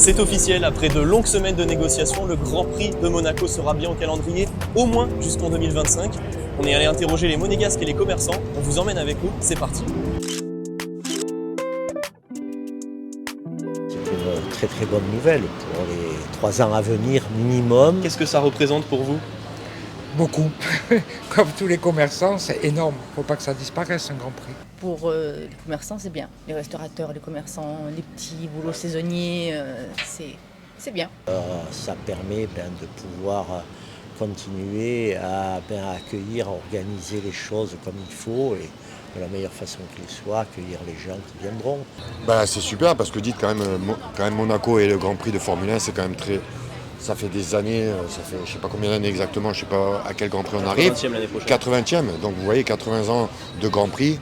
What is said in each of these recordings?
C'est officiel, après de longues semaines de négociations, le Grand Prix de Monaco sera bien au calendrier, au moins jusqu'en 2025. On est allé interroger les monégasques et les commerçants, on vous emmène avec nous, c'est parti. C'est une très très bonne nouvelle pour les 3 ans à venir minimum. Qu'est-ce que ça représente pour vous? Beaucoup. Comme tous les commerçants, c'est énorme. Il ne faut pas que ça disparaisse, un Grand Prix. Pour les commerçants, c'est bien. Les restaurateurs, les commerçants, les petits boulots saisonniers, c'est bien. Ça permet de pouvoir continuer à accueillir, à organiser les choses comme il faut et de la meilleure façon qu'il soit, accueillir les gens qui viendront. C'est super parce que dites quand même Monaco et le Grand Prix de Formule 1, c'est quand même très... Ça fait des années, ça fait je ne sais pas combien d'années exactement, je ne sais pas à quel Grand Prix on arrive. 80e l'année prochaine. 80e, donc vous voyez 80 ans de Grand Prix.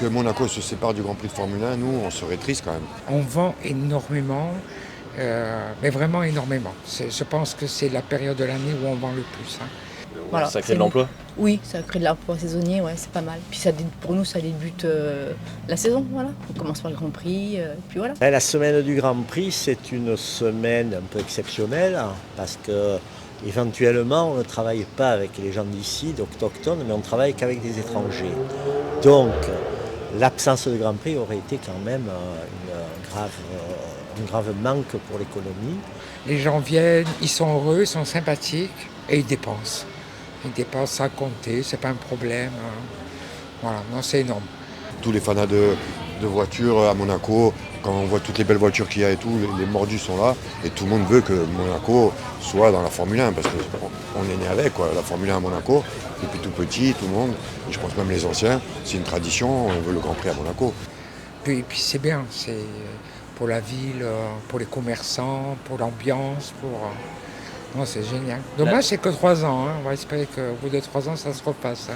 Que Monaco se sépare du Grand Prix de Formule 1, nous on serait triste quand même. On vend énormément, mais vraiment énormément. Je pense que c'est la période de l'année où on vend le plus. Voilà, Ça crée c'est de l'emploi? Oui, ça crée de l'emploi saisonnier, ouais, c'est pas mal. Puis pour nous, ça débute la saison, voilà. On commence par le Grand Prix, puis voilà. La semaine du Grand Prix, c'est une semaine un peu exceptionnelle parce que éventuellement on ne travaille pas avec les gens d'ici, d'Autochtones, mais on travaille qu'avec des étrangers. Donc l'absence de Grand Prix aurait été quand même un grave manque pour l'économie. Les gens viennent, ils sont heureux, ils sont sympathiques et ils dépensent. Ils dépensent sans compter, c'est pas un problème. Voilà, non, c'est énorme. Tous les fanats de voitures à Monaco, quand on voit toutes les belles voitures qu'il y a et tout, les mordus sont là et tout le monde veut que Monaco soit dans la Formule 1 parce qu'on est né avec la Formule 1 à Monaco, depuis tout petit, tout le monde, et je pense même les anciens, c'est une tradition, on veut le Grand Prix à Monaco. Puis c'est bien, c'est pour la ville, pour les commerçants, pour l'ambiance, Non, c'est génial. Dommage, c'est que 3 ans. On va espérer qu'au bout de 3 ans, ça se repasse.